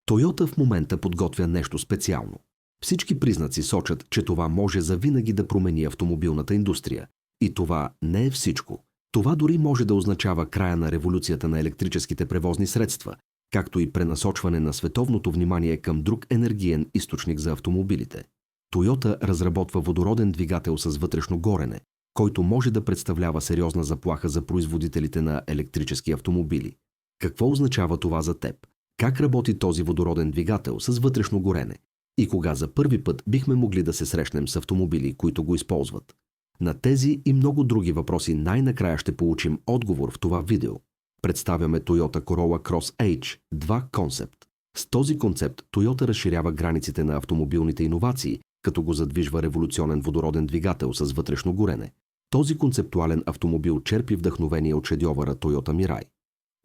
Тойота в момента подготвя нещо специално. Всички признаци сочат, че това може завинаги да промени автомобилната индустрия. И това не е всичко. Това дори може да означава края на революцията на електрическите превозни средства, както и пренасочване на световното внимание към друг енергиен източник за автомобилите. Тойота разработва водороден двигател с вътрешно горене, който може да представлява сериозна заплаха за производителите на електрически автомобили. Какво означава това за теб? Как работи този водороден двигател с вътрешно горене? И кога за първи път бихме могли да се срещнем с автомобили, които го използват? На тези и много други въпроси най-накрая ще получим отговор в това видео. Представяме Toyota Corolla Cross H 2 Concept. С този концепт Toyota разширява границите на автомобилните иновации, като го задвижва революционен водороден двигател с вътрешно горене. Този концептуален автомобил черпи вдъхновение от шедьовъра Toyota Mirai.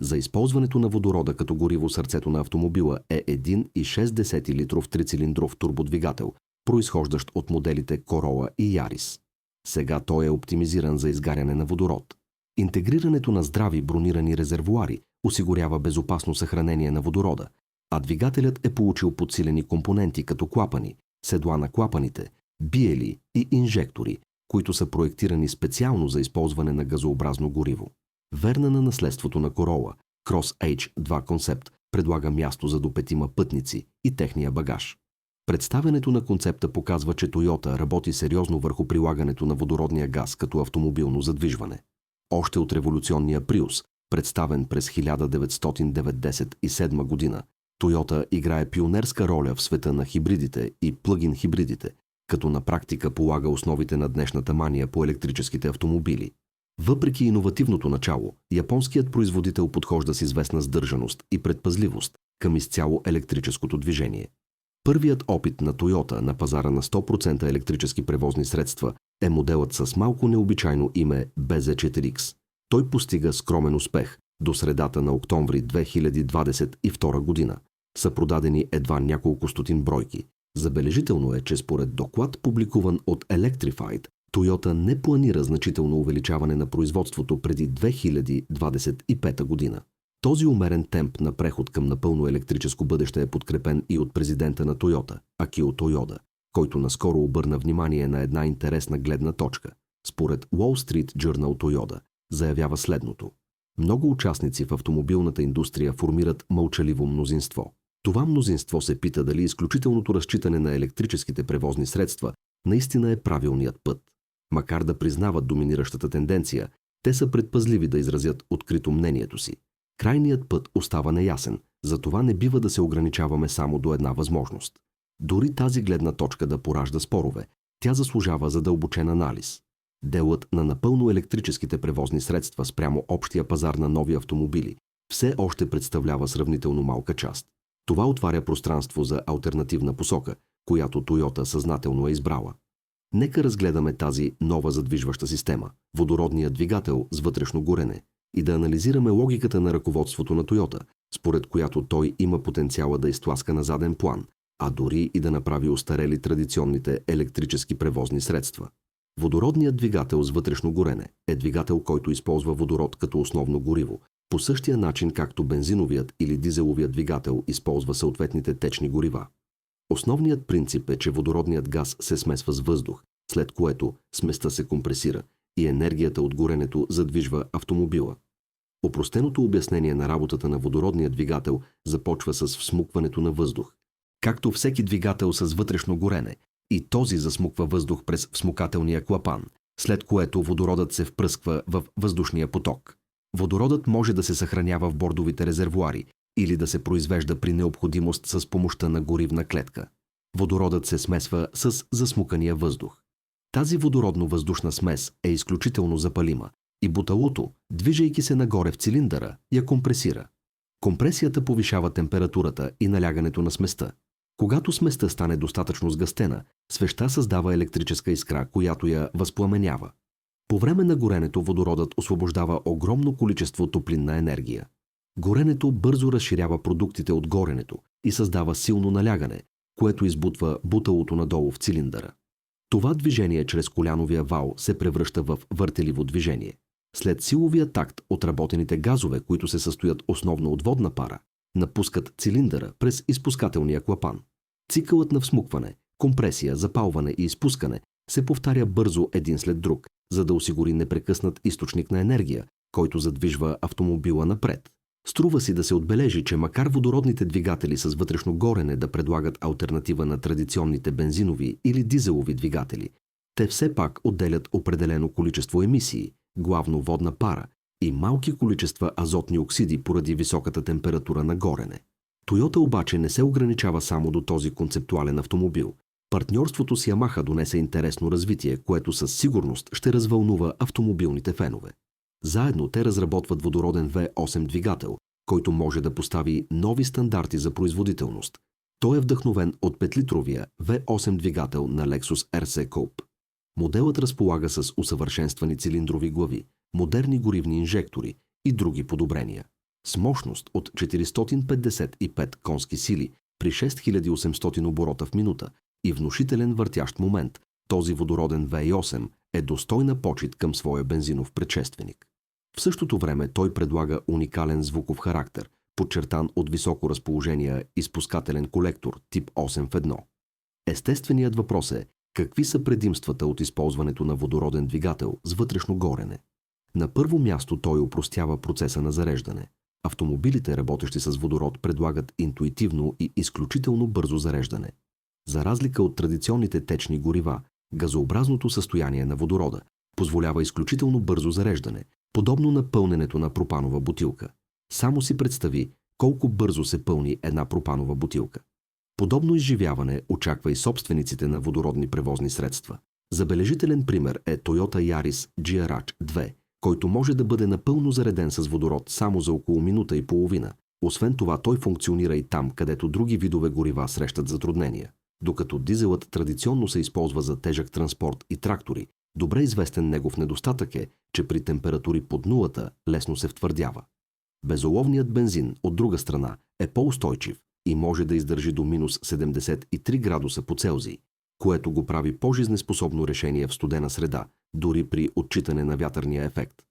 За използването на водорода като гориво сърцето на автомобила е 1,6 литров трицилиндров турбодвигател, произхождащ от моделите Corolla и Yaris. Сега той е оптимизиран за изгаряне на водород. Интегрирането на здрави бронирани резервоари осигурява безопасно съхранение на водорода, а двигателят е получил подсилени компоненти като клапани, седла на клапаните, биели и инжектори, които са проектирани специално за използване на газообразно гориво. Верна на наследството на Corolla, Cross H 2 Concept предлага място за до 5 пътници и техния багаж. Представянето на концепта показва, че Toyota работи сериозно върху прилагането на водородния газ като автомобилно задвижване. Още от революционния Prius, представен през 1997 година, Toyota играе пионерска роля в света на хибридите и плъгин хибридите, като на практика полага основите на днешната мания по електрическите автомобили. Въпреки иновативното начало, японският производител подхожда с известна сдържаност и предпазливост към изцяло електрическото движение. Първият опит на Toyota на пазара на 100% електрически превозни средства е моделът с малко необичайно име BZ4X. Той постига скромен успех до средата на октомври 2022 година. Са продадени едва няколко стотин бройки. Забележително е, че според доклад, публикуван от Electrified, Toyota не планира значително увеличаване на производството преди 2025 година. Този умерен темп на преход към напълно електрическо бъдеще е подкрепен и от президента на Toyota, Акио Тойода, който наскоро обърна внимание на една интересна гледна точка. Според Wall Street Journal Toyota заявява следното. Много участници в автомобилната индустрия формират мълчаливо мнозинство. Това мнозинство се пита дали изключителното разчитане на електрическите превозни средства наистина е правилният път. Макар да признават доминиращата тенденция, те са предпазливи да изразят открито мнението си. Крайният път остава неясен, затова не бива да се ограничаваме само до една възможност. Дори тази гледна точка да поражда спорове, тя заслужава задълбочен анализ. Делът на напълно електрическите превозни средства спрямо общия пазар на нови автомобили все още представлява сравнително малка част. Това отваря пространство за алтернативна посока, която Toyota съзнателно е избрала. Нека разгледаме тази нова задвижваща система – водородния двигател с вътрешно горене, и да анализираме логиката на ръководството на Toyota, според която той има потенциала да изтласка на заден план, а дори и да направи остарели традиционните електрически превозни средства. Водородният двигател с вътрешно горене е двигател, който използва водород като основно гориво, по същия начин както бензиновият или дизеловият двигател използва съответните течни горива. Основният принцип е, че водородният газ се смесва с въздух, след което сместа се компресира и енергията от горенето задвижва автомобила. Опростеното обяснение на работата на водородния двигател започва с всмукването на въздух. Както всеки двигател с вътрешно горене, и този засмуква въздух през всмукателния клапан, след което водородът се впръсква в въздушния поток. Водородът може да се съхранява в бордовите резервоари или да се произвежда при необходимост с помощта на горивна клетка. Водородът се смесва с засмукания въздух. Тази водородно-въздушна смес е изключително запалима и буталото, движейки се нагоре в цилиндъра, я компресира. Компресията повишава температурата и налягането на сместа. Когато сместа стане достатъчно сгъстена, свещта създава електрическа искра, която я възпламенява. По време на горенето водородът освобождава огромно количество топлинна енергия. Горенето бързо разширява продуктите от горенето и създава силно налягане, което избутва буталото надолу в цилиндъра. Това движение чрез коляновия вал се превръща в въртеливо движение. След силовия такт отработените газове, които се състоят основно от водна пара, Напускат цилиндъра през изпускателния клапан. Цикълът на всмукване, компресия, запалване и изпускане се повтаря бързо един след друг, за да осигури непрекъснат източник на енергия, който задвижва автомобила напред. Струва си да се отбележи, че макар водородните двигатели с вътрешно горене да предлагат алтернатива на традиционните бензинови или дизелови двигатели, те все пак отделят определено количество емисии, главно водна пара, и малки количества азотни оксиди поради високата температура на горене. Тойота обаче не се ограничава само до този концептуален автомобил. Партньорството с Ямаха донесе интересно развитие, което със сигурност ще развълнува автомобилните фенове. Заедно те разработват водороден V8 двигател, който може да постави нови стандарти за производителност. Той е вдъхновен от 5-литровия V8 двигател на Lexus RC Coupe. Моделът разполага с усъвършенствани цилиндрови глави, модерни горивни инжектори и други подобрения. С мощност от 455 конски сили при 6800 оборота в минута и внушителен въртящ момент, този водороден V8 е достойна почит към своя бензинов предшественик. В същото време той предлага уникален звуков характер, подчертан от високо разположение изпускателен колектор тип 8 в 1. Естественият въпрос е: какви са предимствата от използването на водороден двигател с вътрешно горене? На първо място той опростява процеса на зареждане. Автомобилите, работещи с водород, предлагат интуитивно и изключително бързо зареждане. За разлика от традиционните течни горива, газообразното състояние на водорода позволява изключително бързо зареждане, подобно на пълненето на пропанова бутилка. Само си представи колко бързо се пълни една пропанова бутилка. Подобно изживяване очаква и собствениците на водородни превозни средства. Забележителен пример е Toyota Yaris GRH 2, който може да бъде напълно зареден с водород само за около минута и половина. Освен това, той функционира и там, където други видове горива срещат затруднения. Докато дизелът традиционно се използва за тежък транспорт и трактори, добре известен негов недостатък е, че при температури под нулата лесно се втвърдява. Безоловният бензин, от друга страна, е по-устойчив и може да издържи до минус 73 градуса по Целзий, което го прави по-жизнеспособно решение в студена среда, дори при отчитане на вятърния ефект.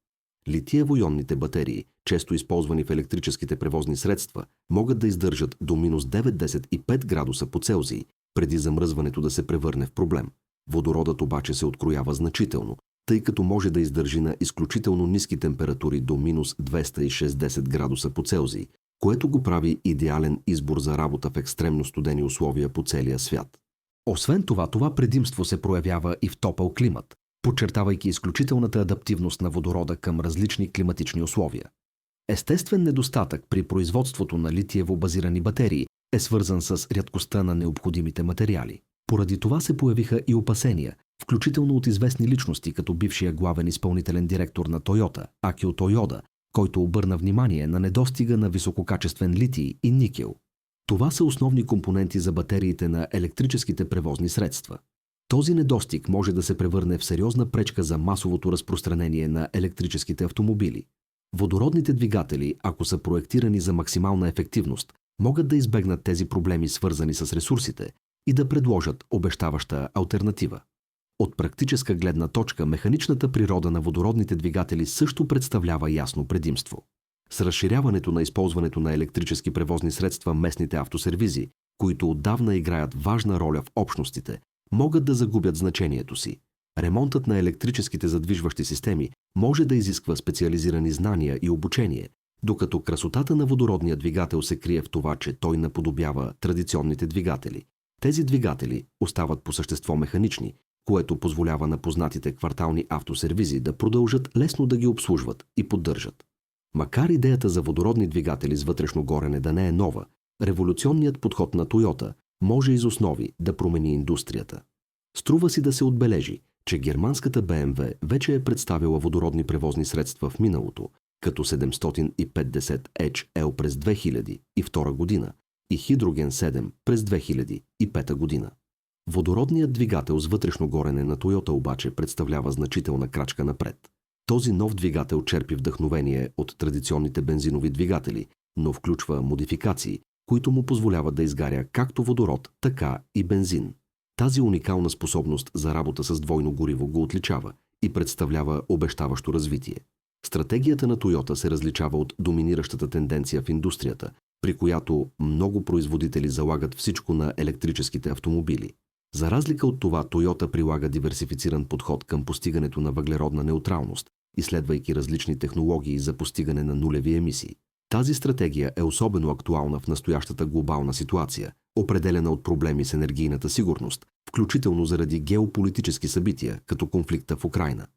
Литиево-ионните батерии, често използвани в електрическите превозни средства, могат да издържат до минус 95 градуса по Целзий, преди замръзването да се превърне в проблем. Водородът обаче се откроява значително, тъй като може да издържи на изключително ниски температури до минус 260 градуса по Целзий, което го прави идеален избор за работа в екстремно студени условия по целия свят. Освен това, това предимство се проявява и в топъл климат, подчертавайки изключителната адаптивност на водорода към различни климатични условия. Естествен недостатък при производството на литиево-базирани батерии е свързан с рядкостта на необходимите материали. Поради това се появиха и опасения, включително от известни личности, като бившия главен изпълнителен директор на Тойота, Акио Тойода, който обърна внимание на недостига на висококачествен литий и никел. Това са основни компоненти за батериите на електрическите превозни средства. Този недостиг може да се превърне в сериозна пречка за масовото разпространение на електрическите автомобили. Водородните двигатели, ако са проектирани за максимална ефективност, могат да избегнат тези проблеми, свързани с ресурсите, и да предложат обещаваща алтернатива. От практическа гледна точка, механичната природа на водородните двигатели също представлява ясно предимство. С разширяването на използването на електрически превозни средства, местните автосервизи, които отдавна играят важна роля в общностите, могат да загубят значението си. Ремонтът на електрическите задвижващи системи може да изисква специализирани знания и обучение, докато красотата на водородния двигател се крие в това, че той наподобява традиционните двигатели. Тези двигатели остават по същество механични, което позволява на познатите квартални автосервизи да продължат лесно да ги обслужват и поддържат. Макар идеята за водородни двигатели с вътрешно горене да не е нова, революционният подход на Тойота може из основи да промени индустрията. Струва си да се отбележи, че германската BMW вече е представила водородни превозни средства в миналото, като 750 HL през 2002 година и Hydrogen 7 през 2005 година. Водородният двигател с вътрешно горене на Тойота обаче представлява значителна крачка напред. Този нов двигател черпи вдъхновение от традиционните бензинови двигатели, но включва модификации, които му позволяват да изгаря както водород, така и бензин. Тази уникална способност за работа с двойно гориво го отличава и представлява обещаващо развитие. Стратегията на Тойота се различава от доминиращата тенденция в индустрията, при която много производители залагат всичко на електрическите автомобили. За разлика от това, Toyota прилага диверсифициран подход към постигането на въглеродна неутралност, изследвайки различни технологии за постигане на нулеви емисии. Тази стратегия е особено актуална в настоящата глобална ситуация, определена от проблеми с енергийната сигурност, включително заради геополитически събития, като конфликта в Украйна.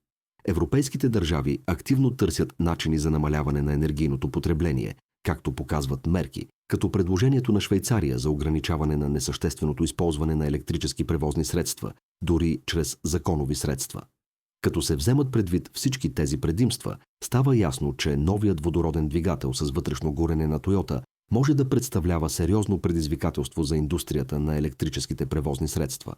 Европейските държави активно търсят начини за намаляване на енергийното потребление, както показват мерки, като предложението на Швейцария за ограничаване на несъщественото използване на електрически превозни средства, дори чрез законови средства. Като се вземат предвид всички тези предимства, става ясно, че новият водороден двигател с вътрешно горене на Toyota може да представлява сериозно предизвикателство за индустрията на електрическите превозни средства.